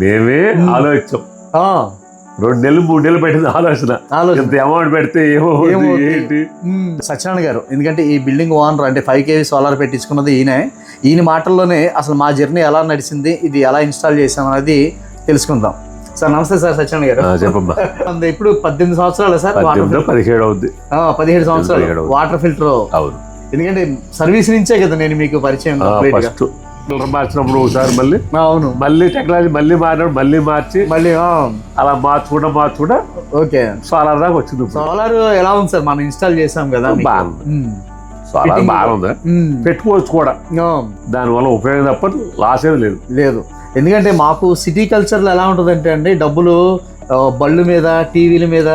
మేమే ఆలోచించాం. 2 నెలలు 3 నెలలు పెట్టింది ఆలోచన. ఇంత అమౌంట్ పెడితే ఏంటి. సత్యనారాయణ గారు, ఎందుకంటే ఈ బిల్డింగ్ ఓనర్ అంటే 5 kV సోలార్ పెట్టించుకున్నది ఈయన మాటల్లోనే అసలు మా జర్నీ ఎలా నడిచింది, ఇది ఎలా ఇన్స్టాల్ చేసాం అనేది తెలుసుకుందాం. సార్ నమస్తే సార్. సత్యనారాయణ గారు చెప్పమ్మా. ఇప్పుడు 18 సంవత్సరాలు సార్, 17 అవుద్ది. 17 సంవత్సరాలు వాటర్ ఫిల్టర్. అవును, ఎందుకంటే సర్వీస్ నుంచే కదా నేను మీకు పరిచయం. ఫస్ట్ మార్చినప్పుడు ఒకసారి మళ్ళీ అవును, మళ్ళీ టెక్నాలజీ మళ్ళీ మారినప్పుడు మళ్ళీ మార్చి మళ్ళీ అలా మార్చుకుంటా ఓకే సోలార్ దాకా వచ్చింది. సోలార్ ఎలా ఉంది సార్? మనం ఇన్స్టాల్ చేసాం కదా, సోలార్ బాగుంది, పెట్టుకోవచ్చు కూడా. దానివల్ల ఉపయోగం తప్ప లాస్ ఏది లేదు. ఎందుకంటే మాకు సిటీ కల్చర్లో ఎలా ఉంటుందంటే అండి, డబ్బులు బళ్ళు మీద, టీవీల మీద,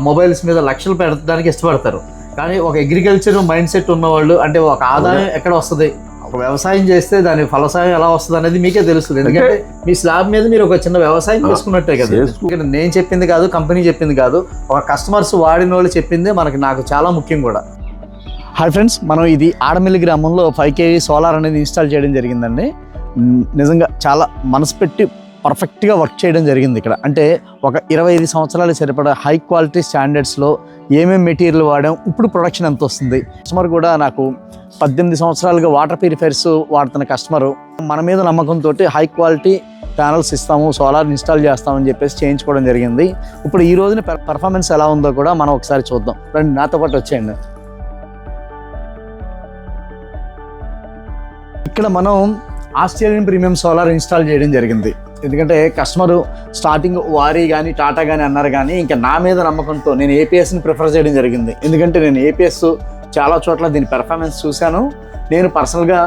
మొబైల్స్ మీద లక్షలు పెట్టడానికి ఇష్టపడతారు. కానీ ఒక అగ్రికల్చర్ మైండ్ సెట్ ఉన్నవాళ్ళు, అంటే ఒక ఆదాయం ఎక్కడ వస్తుంది, ఒక వ్యవసాయం చేస్తే దాని ఫలసాయం ఎలా వస్తుంది అనేది మీకే తెలుస్తుంది. ఎందుకంటే మీ స్లాబ్ మీద మీరు ఒక చిన్న వ్యవసాయం చేసుకున్నట్టే కదా. నేను చెప్పింది కాదు, కంపెనీ చెప్పింది కాదు, ఒక కస్టమర్స్ వాడిన వాళ్ళు చెప్పింది నాకు చాలా ముఖ్యం కూడా. హాయ్ ఫ్రెండ్స్, మనం ఇది ఆడమిల్లి గ్రామంలో 5 kV సోలార్ అనేది ఇన్స్టాల్ చేయడం జరిగిందండి. నిజంగా చాలా మనసు పెట్టి పర్ఫెక్ట్గా వర్క్ చేయడం జరిగింది ఇక్కడ. అంటే ఒక 25 సంవత్సరాలు సరిపడా హై క్వాలిటీ స్టాండర్డ్స్లో ఏమేమి మెటీరియల్ వాడాం, ఇప్పుడు ప్రొడక్షన్ ఎంత వస్తుంది. కస్టమర్ కూడా నాకు 18 సంవత్సరాలుగా వాటర్ ప్యూరిఫైర్స్ వాడుతున్న కస్టమరు మన మీద నమ్మకంతో హై క్వాలిటీ ప్యానల్స్ ఇస్తాము, సోలార్ ఇన్స్టాల్ చేస్తామని చెప్పేసి చేయించుకోవడం జరిగింది. ఇప్పుడు ఈ రోజున పర్ఫార్మెన్స్ ఎలా ఉందో కూడా మనం ఒకసారి చూద్దాం. రండి నాతో పాటు వచ్చేయండి. ఇక్కడ మనం ఆస్ట్రేలియన్ ప్రీమియం సోలార్ ఇన్స్టాల్ చేయడం జరిగింది. ఎందుకంటే కస్టమరు స్టార్టింగ్ వారీ కానీ టాటా కానీ అన్నారు, కానీ ఇంకా నా మీద నమ్మకంతో నేను ఏపీఎస్ని ప్రిఫర్ చేయడం జరిగింది. ఎందుకంటే నేను ఏపీఎస్ చాలా చోట్ల దీని పెర్ఫార్మెన్స్ చూశాను. నేను పర్సనల్గా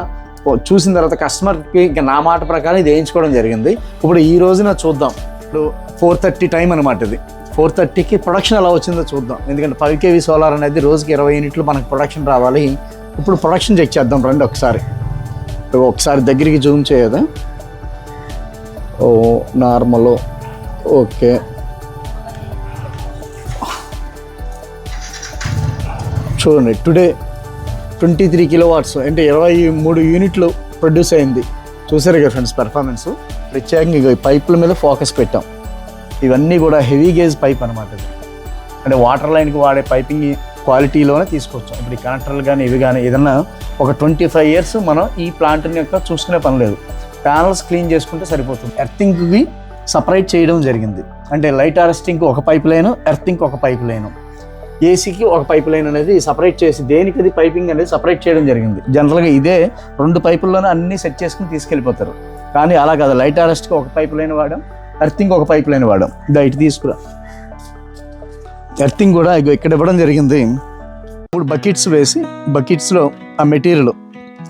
చూసిన తర్వాత కస్టమర్కి ఇంకా నా మాట ప్రకారం ఇది వేయించుకోవడం జరిగింది. ఇప్పుడు ఈ రోజున చూద్దాం. ఇప్పుడు 4:30 టైం అనమాట. ఇది 4:30కి ప్రొడక్షన్ ఎలా వచ్చిందో చూద్దాం. ఎందుకంటే 5 kV సోలార్ అనేది రోజుకి 20 యూనిట్లు మనకు ప్రొడక్షన్ రావాలి. ఇప్పుడు ప్రొడక్షన్ చెక్ చేద్దాం రండి ఒకసారి. దగ్గరికి జూమ్ చేయదా? Normal, okay. చూడండి, టుడే 23 కిలోవాట్స్ అంటే 23 యూనిట్లు ప్రొడ్యూస్ అయింది. చూసారు కదా ఫ్రెండ్స్ పెర్ఫార్మెన్స్. ప్రత్యేకంగా ఈ పైపుల మీద ఫోకస్ పెట్టాం. ఇవన్నీ కూడా హెవీ గేజ్ పైప్ అనమాట. ఇది అంటే వాటర్ లైన్కి వాడే పైపింగ్ క్వాలిటీలోనే తీసుకొచ్చాం. ఇప్పుడు ఈ కనెక్టర్లు కానీ ఇవి కానీ ఏదన్నా ఒక 25 ఇయర్స్ మనం ఈ ప్లాంట్ని యొక్క చూసుకునే పని లేదు. ప్యానల్స్ క్లీన్ చేసుకుంటే సరిపోతుంది. ఎర్తింగ్కి సపరేట్ చేయడం జరిగింది. అంటే లైట్ అరెస్టింగ్కి ఒక పైప్ లైన్, ఎర్తింగ్కి ఒక పైప్ లైన్, ఏసీకి ఒక పైప్ లైన్ అనేది సపరేట్ చేసి దేనికి అది పైపింగ్ అనేది సపరేట్ చేయడం జరిగింది. జనరల్గా ఇదే 2 పైపుల్లోనే అన్నీ సెట్ చేసుకుని తీసుకెళ్ళిపోతారు. కానీ అలా కాదు, లైట్ అరెస్ట్కి ఒక పైప్ లైన్ వాడాం, ఎర్తింగ్ ఒక పైప్ లైన్ వాడాం. ఇటు తీసుకురా. ఎర్తింగ్ కూడా ఇక్కడ ఇవ్వడం జరిగింది. 3 బకెట్స్ వేసి, బకెట్స్లో ఆ మెటీరియల్,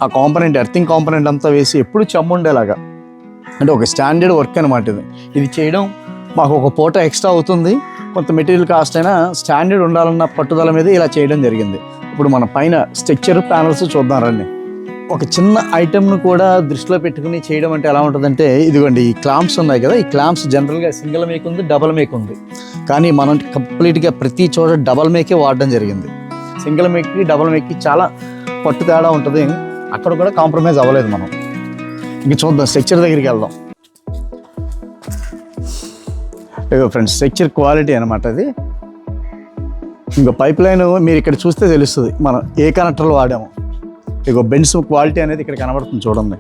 ఆ కాంపనెంట్, ఎర్తింగ్ కాంపనెంట్ అంతా వేసి ఎప్పుడు చెమ్ము ఉండేలాగా, అంటే ఒక స్టాండర్డ్ వర్క్ అనమాట. ఇది చేయడం మాకు ఒక పూట ఎక్స్ట్రా అవుతుంది. కొంత మెటీరియల్ కాస్ట్ అయినా స్టాండర్డ్ ఉండాలన్న పట్టుదల మీద ఇలా చేయడం జరిగింది. ఇప్పుడు మన పైన స్ట్రక్చర్ ప్యానల్స్ చూద్దాం రండి. ఒక చిన్న ఐటెంను కూడా దృష్టిలో పెట్టుకుని చేయడం అంటే ఎలా ఉంటుందంటే, ఇదిగోండి ఈ క్లాంప్స్ ఉన్నాయి కదా, ఈ క్లాంప్స్ జనరల్గా సింగిల్ మేక్ ఉంది, డబల్ మేక్ ఉంది. కానీ మనం కంప్లీట్గా ప్రతి చోట డబల్ మేకే వాడడం జరిగింది. సింగిల్ మేక్కి డబల్ మేక్కి చాలా పట్టు తేడా ఉంటుంది. అక్కడ కూడా కాంప్రమైజ్ అవ్వలేదు మనం. ఇంక చూద్దాం, స్ట్రక్చర్ దగ్గరికి వెళ్దాం. ఇగో ఫ్రెండ్స్, స్ట్రక్చర్ క్వాలిటీ అనమాట అది. ఇంకో పైప్ లైన్ మీరు ఇక్కడ చూస్తే తెలుస్తుంది మనం ఏ కనెక్టర్లు వాడాము. ఇగో బెండ్స్ క్వాలిటీ అనేది ఇక్కడ కనబడుతుంది చూడండి.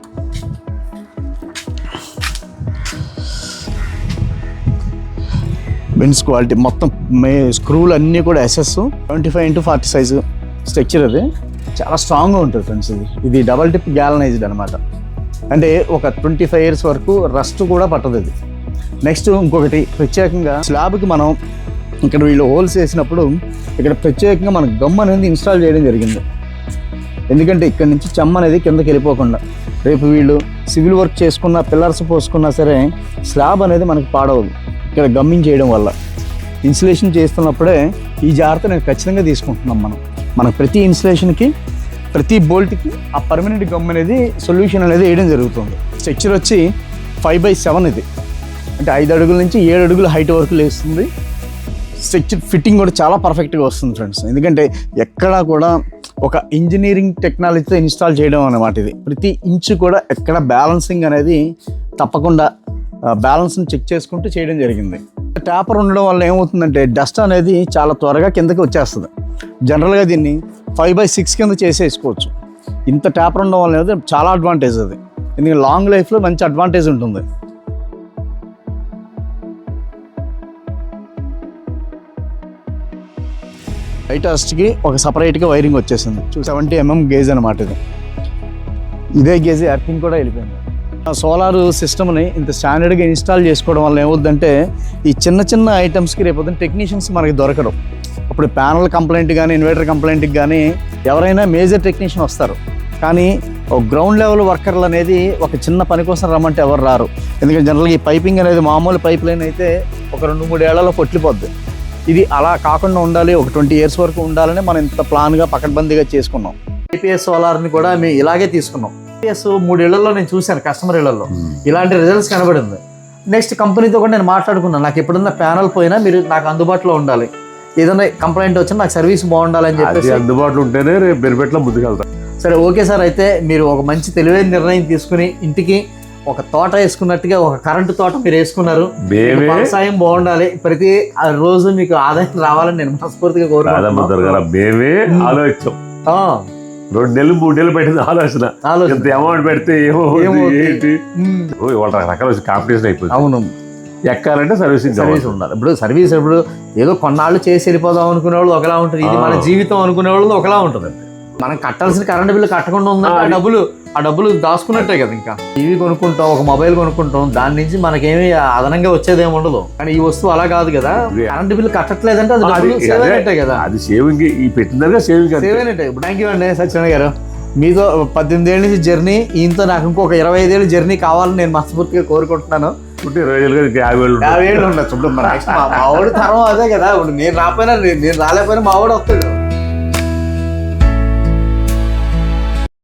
బెండ్స్ క్వాలిటీ మొత్తం స్క్రూలు అన్నీ కూడా SS 25x40 సైజు స్ట్రక్చర్. అది చాలా స్ట్రాంగ్గా ఉంటుంది ఫ్రెండ్స్. ఇది డబల్ టిప్ గ్యాలనైజ్డ్ అనమాట. అంటే ఒక 25 ఇయర్స్ వరకు రస్ట్ కూడా పట్టదు ఇది. నెక్స్ట్ ఇంకొకటి ప్రత్యేకంగా స్లాబ్కి మనం ఇక్కడ వీళ్ళు హోల్స్ వేసినప్పుడు ఇక్కడ ప్రత్యేకంగా మనం గమ్ అనేది ఇన్స్టాల్ చేయడం జరిగింది. ఎందుకంటే ఇక్కడ నుంచి చెమ్మ అనేది కిందకి వెళ్ళిపోకుండా, రేపు వీళ్ళు సివిల్ వర్క్ చేసుకున్న, పిల్లర్స్ పోసుకున్నా సరే స్లాబ్ అనేది మనకి పాడవదు ఇక్కడ గమ్మింగ్ చేయడం వల్ల. ఇన్సులేషన్ చేస్తున్నప్పుడే ఈ జాగ్రత్త నేను ఖచ్చితంగా తీసుకుంటున్నాం. మనకు ప్రతి ఇన్సులేషన్కి, ప్రతి బోల్ట్కి ఆ పర్మనెంట్ గమ్ అనేది సొల్యూషన్ అనేది వేయడం జరుగుతుంది. స్ట్రక్చర్ వచ్చి 5/7 ఇది, అంటే 5 అడుగుల నుంచి 7 అడుగుల హైట్ వరకు లేస్తుంది. స్ట్రక్చర్ ఫిట్టింగ్ కూడా చాలా పర్ఫెక్ట్గా వస్తుంది ఫ్రెండ్స్. ఎందుకంటే ఎక్కడా కూడా ఒక ఇంజనీరింగ్ టెక్నాలజీతో ఇన్స్టాల్ చేయడం అన్నమాట. ఇది ప్రతి ఇంచు కూడా ఎక్కడ బ్యాలెన్సింగ్ అనేది తప్పకుండా బ్యాలెన్స్ని చెక్ చేసుకుంటూ చేయడం జరిగింది. ట్యాపర్ ఉండడం వల్ల ఏమవుతుందంటే డస్ట్ అనేది చాలా త్వరగా కిందకి వచ్చేస్తుంది. జనరల్గా దీన్ని 5/6 కింద చేసేసుకోవచ్చు. ఇంత ట్యాపర్ ఉండడం వల్ల అనేది చాలా అడ్వాంటేజ్ అది. ఎందుకంటే లాంగ్ లైఫ్లో మంచి అడ్వాంటేజ్ ఉంటుంది. లైటెస్ట్కి ఒక సపరేట్గా వైరింగ్ వచ్చేసింది. 70 mm గేజ్ అనమాట ఇది. ఇదే గేజ్ ఎర్తింగ్ కూడా వెళ్ళిపోయింది. సోలార్ సిస్టమ్ని ఇంత స్టాండర్డ్గా ఇన్స్టాల్ చేసుకోవడం వల్ల ఏమవుతుందంటే ఈ చిన్న చిన్న ఐటమ్స్కి రేపు టెక్నీషియన్స్ మనకి దొరకరు. ఇప్పుడు ప్యానల్ కంప్లైంట్ కానీ ఇన్వర్టర్ కంప్లైంట్కి కానీ ఎవరైనా మేజర్ టెక్నీషియన్ వస్తారు, కానీ ఒక గ్రౌండ్ లెవెల్ వర్కర్లు అనేది ఒక చిన్న పని కోసం రమ్మంటే ఎవరు రారు. ఎందుకంటే జనరల్గా ఈ పైపింగ్ అనేది మామూలు పైప్ లైన్ అయితే ఒక 2-3 ఏళ్లలో పొట్లిపోద్ది. ఇది అలా కాకుండా ఉండాలి, ఒక 20 years వరకు ఉండాలని మనం ఇంత ప్లాన్గా పకడ్బందీగా చేసుకున్నాం. ఏపీఎస్ సోలార్ని కూడా మేము ఇలాగే తీసుకున్నాం. ఏపీఎస్ 3 ఇళ్లలో నేను చూశాను, కస్టమర్ ఇళ్లలో ఇలాంటి రిజల్ట్స్ కనబడింది. నెక్స్ట్ కంపెనీతో కూడా నేను మాట్లాడుకున్నాను, నాకు ఎప్పుడన్నా ప్యానల్ పోయినా మీరు నాకు అందుబాటులో ఉండాలి, ఏదైనా కంప్లైంట్ వచ్చినా నాకు సర్వీస్ బాగుండాలని చెప్పేసి అందుబాటులో ఉంటేనే రేపు బెనిఫిట్లో ముందుకెళ్తాం. సరే ఓకే సార్, అయితే మీరు ఒక మంచి తెలివైన నిర్ణయం తీసుకుని ఇంటికి ఒక తోట వేసుకున్నట్టుగా ఒక కరెంటు తోట మీరు వేసుకున్నారు. వ్యవసాయం బాగుండాలి, ప్రతి రోజు మీకు ఆదాయం రావాలని నేను మనస్ఫూర్తిగా కోరుకుంటున్నాను. మేమే ఆలోచించాం, 2 నెలలు 3 నెలలు పెట్టింది ఆలోచన. ఇంత అమౌంట్ పెడితే ఏంటి వాళ్ళ రకరకాల కాంపిటీషన్ అయిపోయింది. అవును, ఎక్కాలంటే సర్వీస్ ఉండాలి. ఇప్పుడు సర్వీస్ ఇప్పుడు ఏదో కొన్నాళ్ళు చేసి వెళ్ళిపోదాం అనుకునే వాళ్ళు ఒకలా ఉంటుంది, ఇది మన జీవితం అనుకునే వాళ్ళు ఒకలా ఉంటుంది. మనం కట్టాల్సిన కరెంట్ బిల్లు కట్టకుండా ఉందంటే ఆ డబ్బులు దాచుకున్నట్టే కదా. ఇంకా టీవీ కొనుక్కుంటాం, ఒక మొబైల్ కొనుక్కుంటాం, దాని నుంచి మనకేమీ అదనంగా వచ్చేదేమి ఉండదు. కానీ ఈ వస్తువు అలా కాదు కదా, కరెంట్ బిల్లు కట్టట్లేదంటే అది సేవ్ అయినట్టే కదా. అది సేవింగ్, ఈ పెట్టిందనే సేవింగ్ అయినట్టే. ఇప్పుడు థ్యాంక్ యూ అండి సత్యనారాయణ గారు, మీతో 18 ఏళ్ళ నుంచి జర్నీ, ఈయనతో నాకు ఇంకొక 25 ఏళ్ళ జర్నీ కావాలని నేను మనస్ఫూర్తిగా కోరుకుంటున్నాను. 50 ఏళ్ళు ఉండొచ్చు. ఇప్పుడు మా ఆవిడ తరం అదే కదా, ఇప్పుడు నేను రాలేకపోయినా మా ఆవిడ వస్తుంది.